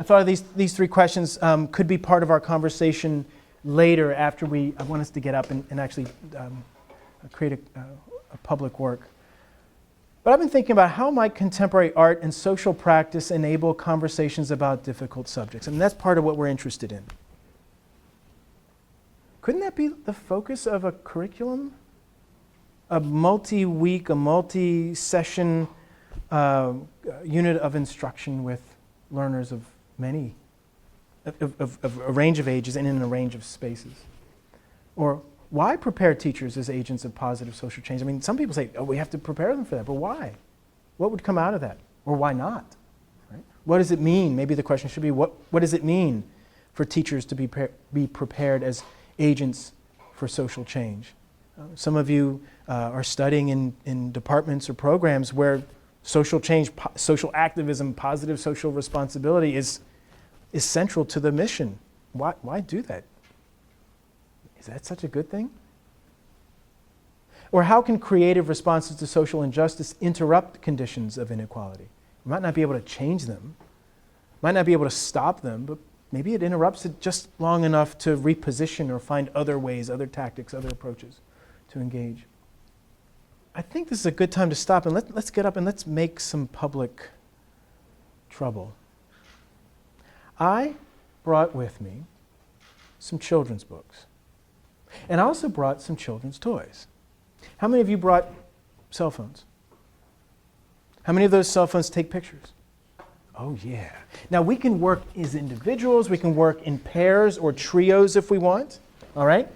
I thought of these three questions could be part of our conversation later after I want us to get up and actually create a public work. But I've been thinking about how might contemporary art and social practice enable conversations about difficult subjects. And that's part of what we're interested in. Couldn't that be the focus of a curriculum? A multi-week, a multi-session unit of instruction with learners of of a range of ages and in a range of spaces. Or why prepare teachers as agents of positive social change? I mean, some people say, oh, we have to prepare them for that, but why? What would come out of that? Or why not? Right? What does it mean? Maybe the question should be, what does it mean for teachers to be prepared as agents for social change? Some of you are studying in departments or programs where social change, social activism, positive social responsibility is central to the mission. Why do that? Is that such a good thing? Or how can creative responses to social injustice interrupt conditions of inequality? We might not be able to change them, might not be able to stop them, but maybe it interrupts it just long enough to reposition or find other ways, other tactics, other approaches to engage. I think this is a good time to stop and let's get up and let's make some public trouble. I brought with me some children's books. And I also brought some children's toys. How many of you brought cell phones? How many of those cell phones take pictures? Oh yeah. Now we can work as individuals, we can work in pairs or trios if we want, all right?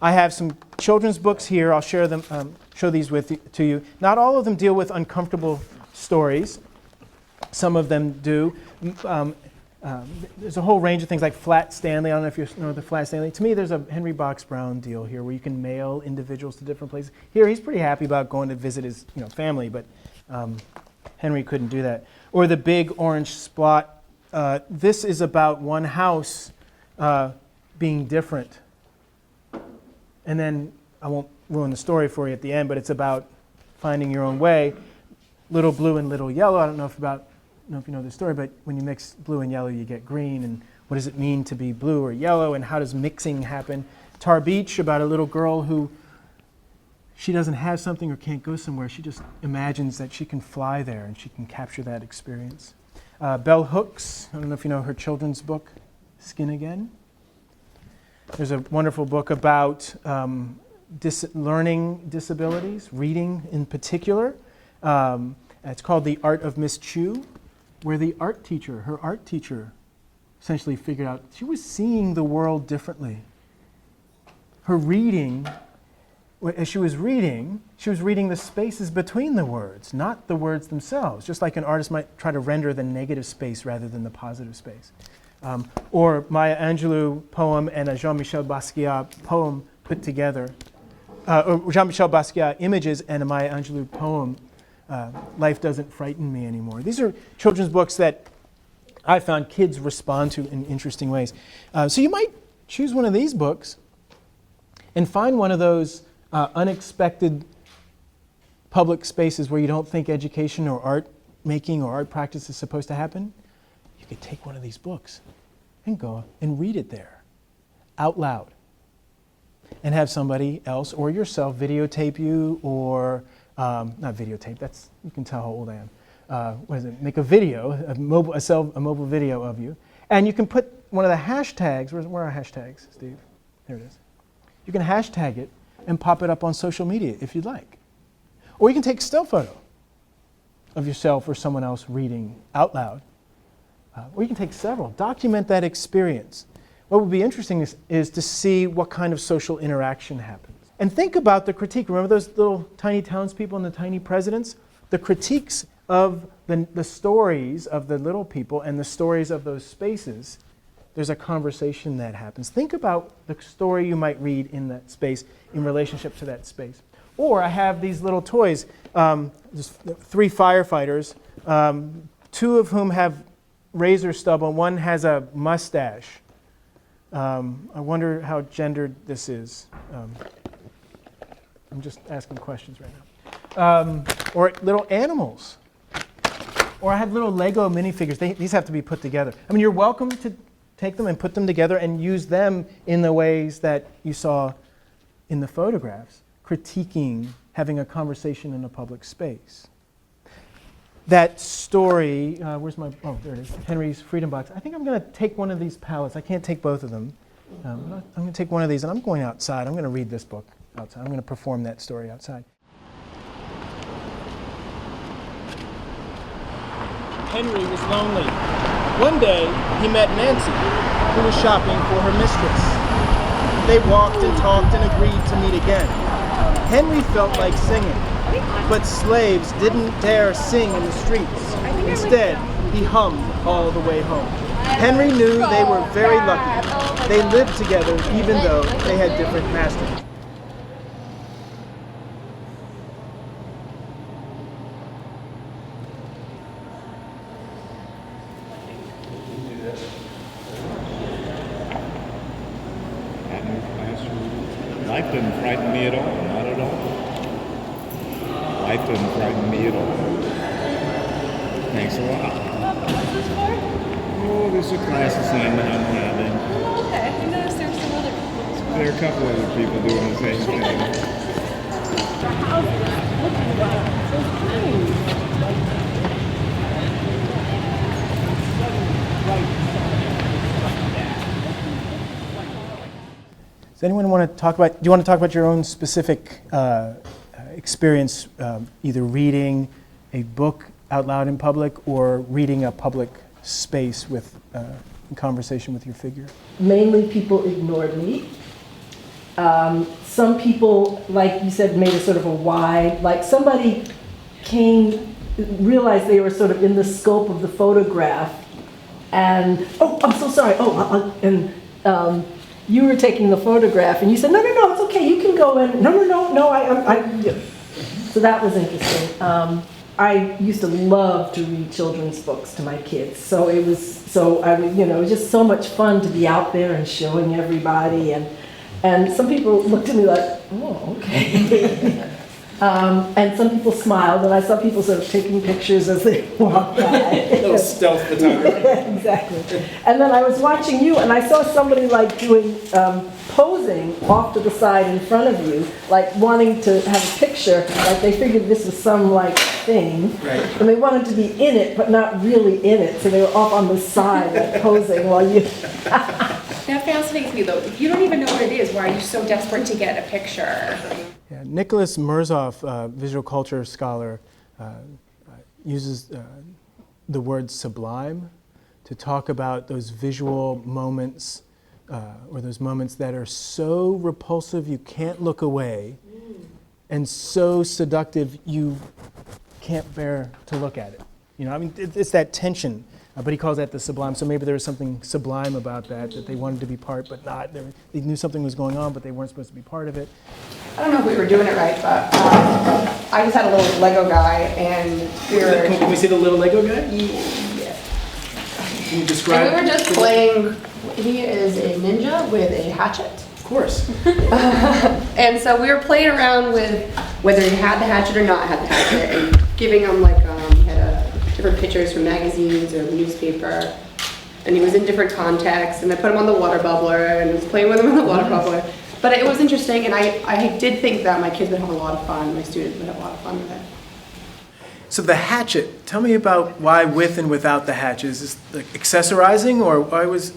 I have some children's books here. I'll share them, show these to you. Not all of them deal with uncomfortable stories. Some of them do. There's a whole range of things like Flat Stanley. I don't know if you know the Flat Stanley. To me, there's a Henry Box Brown deal here where you can mail individuals to different places. Here, he's pretty happy about going to visit his family, but Henry couldn't do that. Or the Big Orange Splot. This is about one house being different. And then, I won't ruin the story for you at the end, but it's about finding your own way. Little blue and little yellow. I don't know if you know the story, but when you mix blue and yellow, you get green. And what does it mean to be blue or yellow? And how does mixing happen? Tar Beach, about a little girl who she doesn't have something or can't go somewhere. She just imagines that she can fly there and she can capture that experience. Bell Hooks, I don't know if you know her children's book, Skin Again. There's a wonderful book about learning disabilities, reading in particular. It's called The Art of Miss Chu, where her art teacher, essentially figured out she was seeing the world differently. Her reading, as she was reading the spaces between the words, not the words themselves, just like an artist might try to render the negative space rather than the positive space. Or Maya Angelou poem and a Jean-Michel Basquiat poem put together. Or Jean-Michel Basquiat images and a Maya Angelou poem, Life Doesn't Frighten Me Anymore. These are children's books that I found kids respond to in interesting ways. So you might choose one of these books and find one of those unexpected public spaces where you don't think education or art making or art practice is supposed to happen. You could take one of these books and go and read it there out loud and have somebody else or yourself videotape you or not videotape, you can tell how old I am. Make a video, a mobile video of you. And you can put one of the hashtags, where are hashtags, Steve? There it is. You can hashtag it and pop it up on social media if you'd like. Or you can take a still photo of yourself or someone else reading out loud. Or you can take several. Document that experience. What would be interesting is to see what kind of social interaction happens. And think about the critique. Remember those little tiny townspeople and the tiny presidents? The critiques of the stories of the little people and the stories of those spaces, there's a conversation that happens. Think about the story you might read in that space in relationship to that space. Or I have these little toys. There's 3 firefighters, 2 of whom have razor stubble, one has a mustache. I wonder how gendered this is. I'm just asking questions right now. Or little animals. Or I have little Lego minifigures. These have to be put together. I mean, you're welcome to take them and put them together and use them in the ways that you saw in the photographs, critiquing, having a conversation in a public space. That story, where's my, oh, there it is, Henry's Freedom Box. I think I'm going to take one of these palettes. I can't take both of them. I'm going to take one of these, and I'm going outside. I'm going to read this book outside. I'm going to perform that story outside. Henry was lonely. One day, he met Nancy, who was shopping for her mistress. They walked and talked and agreed to meet again. Henry felt like singing, but slaves didn't dare sing in the streets. Instead, he hummed all the way home. Henry knew they were very lucky. They lived together even though they had different masters. Life didn't frighten me at all, not at all. Life didn't frighten me at all. Thanks a lot. What's this for? Oh, this is a class assignment I'm having. Oh, okay. I noticed there's some other people as well. There are a couple other people doing the same thing. The house is looking like so clean. Does anyone want to talk about, do you want to talk about your own specific experience, either reading a book out loud in public or reading a public space with in conversation with your figure? Mainly people ignored me. Some people, like you said, made a sort of a wide, like somebody came, realized they were sort of in the scope of the photograph and, oh, I'm so sorry, you were taking the photograph and you said, no, it's okay, you can go in. No, I. So that was interesting. I used to love to read children's books to my kids. So it was just so much fun to be out there and showing everybody. And some people looked at me like, oh, okay. And some people smiled, and I saw people sort of taking pictures as they walked by. A little stealth photography. Exactly. And then I was watching you, and I saw somebody like doing, posing off to the side in front of you, like wanting to have a picture, like they figured this was some like thing. Right. And they wanted to be in it, but not really in it, so they were off on the side like, posing while you... That fascinates me though. If you don't even know what it is, why are you so desperate to get a picture? Yeah, Nicholas Mirzoff, visual culture scholar, uses the word sublime to talk about those visual moments or those moments that are so repulsive you can't look away and so seductive you can't bear to look at it. You know, I mean, it's that tension. But he calls that the sublime, so maybe there was something sublime about that they wanted to be part, but not. They knew something was going on, but they weren't supposed to be part of it. I don't know if we were doing it right, but I just had a little Lego guy, and we were... Can we see the little Lego guy? Yeah. Can you describe? And we were just playing. He is a ninja with a hatchet. Of course. And so we were playing around with whether he had the hatchet or not had the hatchet, and giving him like he had different pictures from magazines or the newspaper, and he was in different contexts, and I put him on the water bubbler and was playing with him on the water bubbler. But it was interesting, and I did think that my kids would have a lot of fun, my students would have a lot of fun with it. So the hatchet, tell me about why with and without the hatchet. Is this like accessorizing, or why was...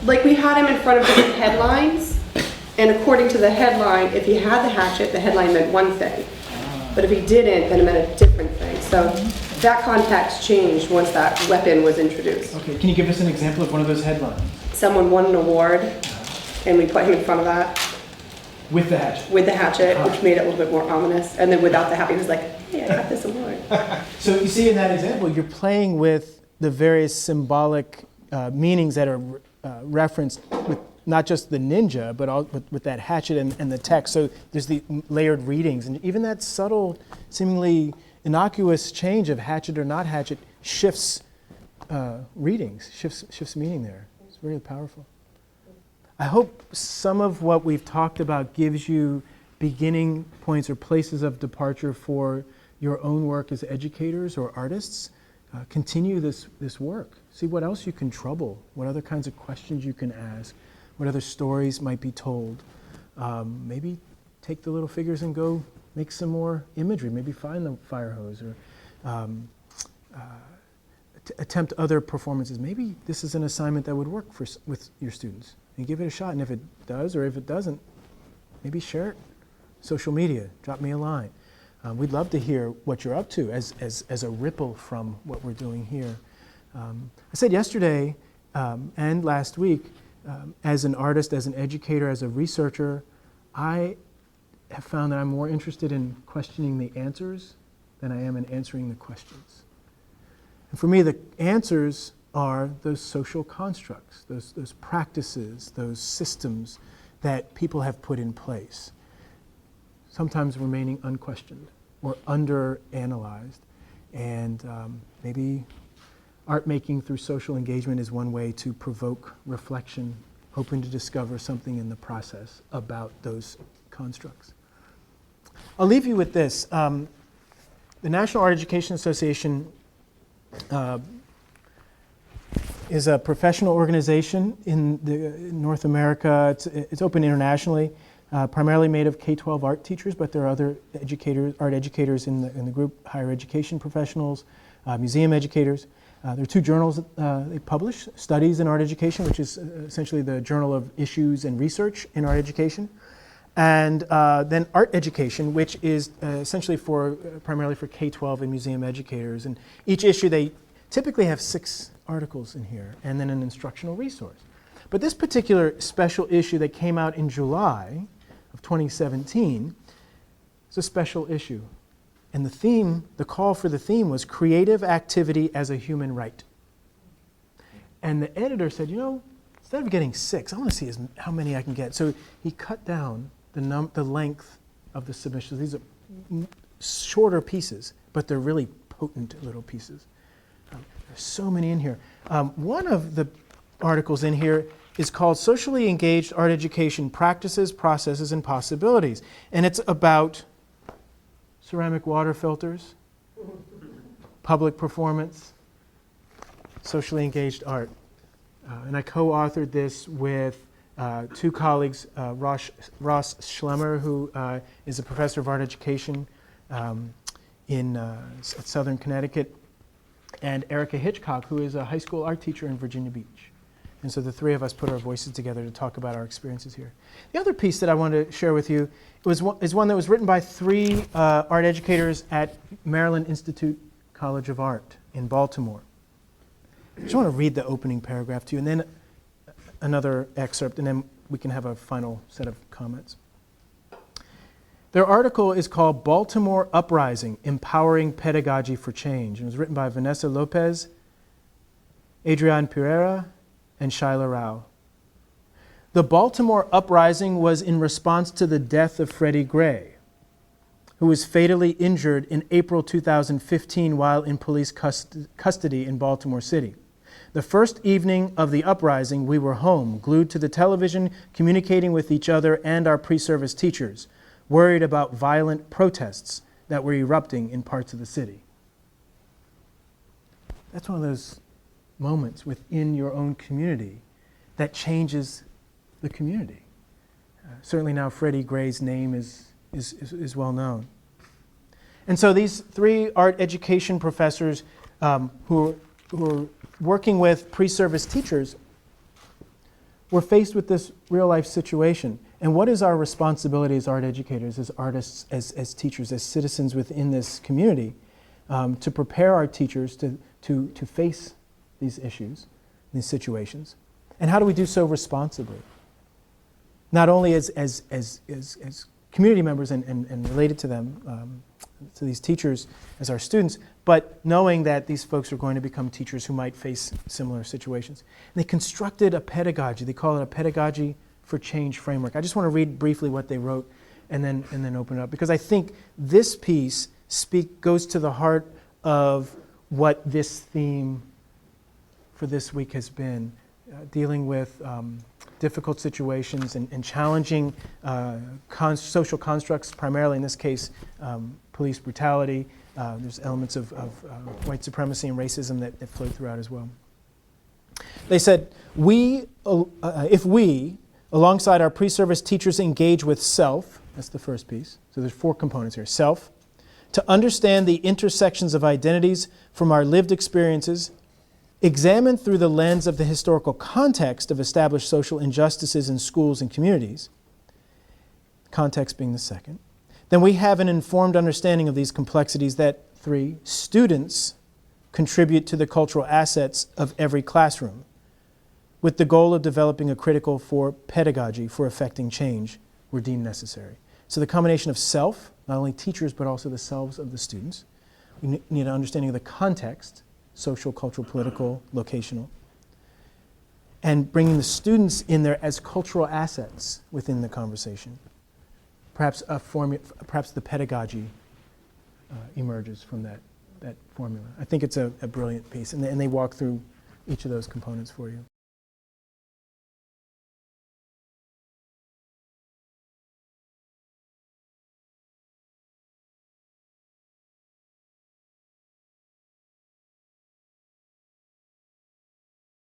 Like we had him in front of different headlines, and according to the headline, if he had the hatchet, the headline meant one thing. But if he didn't, then it meant a different thing. So that context changed once that weapon was introduced. Okay, can you give us an example of one of those headlines? Someone won an award, and we put him in front of that. With the hatchet? With the hatchet, which made it a little bit more ominous. And then without the hatchet, he was like, hey, I got this award. So you see in that example, you're playing with the various symbolic meanings that are referenced with not just the ninja, but all, with that hatchet and the text. So there's the layered readings, and even that subtle, seemingly innocuous change of hatchet or not hatchet shifts readings, shifts meaning there. It's very powerful. I hope some of what we've talked about gives you beginning points or places of departure for your own work as educators or artists, continue this work. See what else you can trouble, what other kinds of questions you can ask, what other stories might be told. Maybe take the little figures and go make some more imagery, maybe find the fire hose, or attempt other performances. Maybe this is an assignment that would work with your students, and give it a shot. And if it does, or if it doesn't, maybe share it. Social media, drop me a line. We'd love to hear what you're up to as a ripple from what we're doing here. I said yesterday and last week, as an artist, as an educator, as a researcher, I have found that I'm more interested in questioning the answers than I am in answering the questions. And for me, the answers are those social constructs, those practices, those systems that people have put in place, sometimes remaining unquestioned or under-analyzed. And maybe art making through social engagement is one way to provoke reflection, hoping to discover something in the process about those constructs. I'll leave you with this. The National Art Education Association is a professional organization in North America. It's open internationally, primarily made of K-12 art teachers, but there are other art educators in the group, higher education professionals, museum educators. There are 2 journals they publish, Studies in Art Education, which is essentially the journal of issues and research in art education, and then Art Education, which is essentially primarily for K-12 and museum educators. And each issue, they typically have 6 articles in here, and then an instructional resource. But this particular special issue that came out in July of 2017 is a special issue. And the call for the theme was creative activity as a human right. And the editor said, instead of getting 6, I want to see how many I can get. So he cut down the length of the submissions. These are shorter pieces, but they're really potent little pieces. There's so many in here. One of the articles in here is called Socially Engaged Art Education Practices, Processes, and Possibilities. And it's about ceramic water filters, public performance, socially engaged art. And I co-authored this with 2 colleagues, Ross Schlemmer, who is a professor of art education at Southern Connecticut, and Erica Hitchcock, who is a high school art teacher in Virginia Beach. And so the 3 of us put our voices together to talk about our experiences here. The other piece that I wanted to share with you is one that was written by 3 art educators at Maryland Institute College of Art in Baltimore. I just want to read the opening paragraph to you, and then another excerpt, and then we can have a final set of comments. Their article is called Baltimore Uprising, Empowering Pedagogy for Change. And it was written by Vanessa Lopez, Adrienne Pereira, and Shaila Rao. The Baltimore Uprising was in response to the death of Freddie Gray, who was fatally injured in April 2015 while in police custody in Baltimore City. The first evening of the uprising, we were home, glued to the television, communicating with each other and our pre-service teachers, worried about violent protests that were erupting in parts of the city. That's one of those moments within your own community that changes the community. Certainly now Freddie Gray's name is well known. And so these 3 art education professors who are working with pre-service teachers were faced with this real-life situation. And what is our responsibility as art educators, as artists, as teachers, as citizens within this community to prepare our teachers to face these issues, these situations? And how do we do so responsibly? Not only as community members and related to them, to these teachers as our students, but knowing that these folks are going to become teachers who might face similar situations. And they constructed a pedagogy. They call it a Pedagogy for Change framework. I just want to read briefly what they wrote and then open it up, because I think this piece goes to the heart of what this theme for this week has been, dealing with difficult situations and challenging social constructs, primarily in this case, police brutality. There's elements of white supremacy and racism that flow throughout as well. They said, if we, alongside our pre-service teachers, engage with self, that's the first piece. So there's 4 components here. Self, to understand the intersections of identities from our lived experiences, examined through the lens of the historical context of established social injustices in schools and communities, context being the second, then we have an informed understanding of these complexities that, 3, students contribute to the cultural assets of every classroom, with the goal of developing a critical for pedagogy for effecting change where deemed necessary. So the combination of self, not only teachers, but also the selves of the students. We need an understanding of the context, social, cultural, political, locational, and bringing the students in there as cultural assets within the conversation. Perhaps the pedagogy emerges from that formula. I think it's a brilliant piece, and they walk through each of those components for you.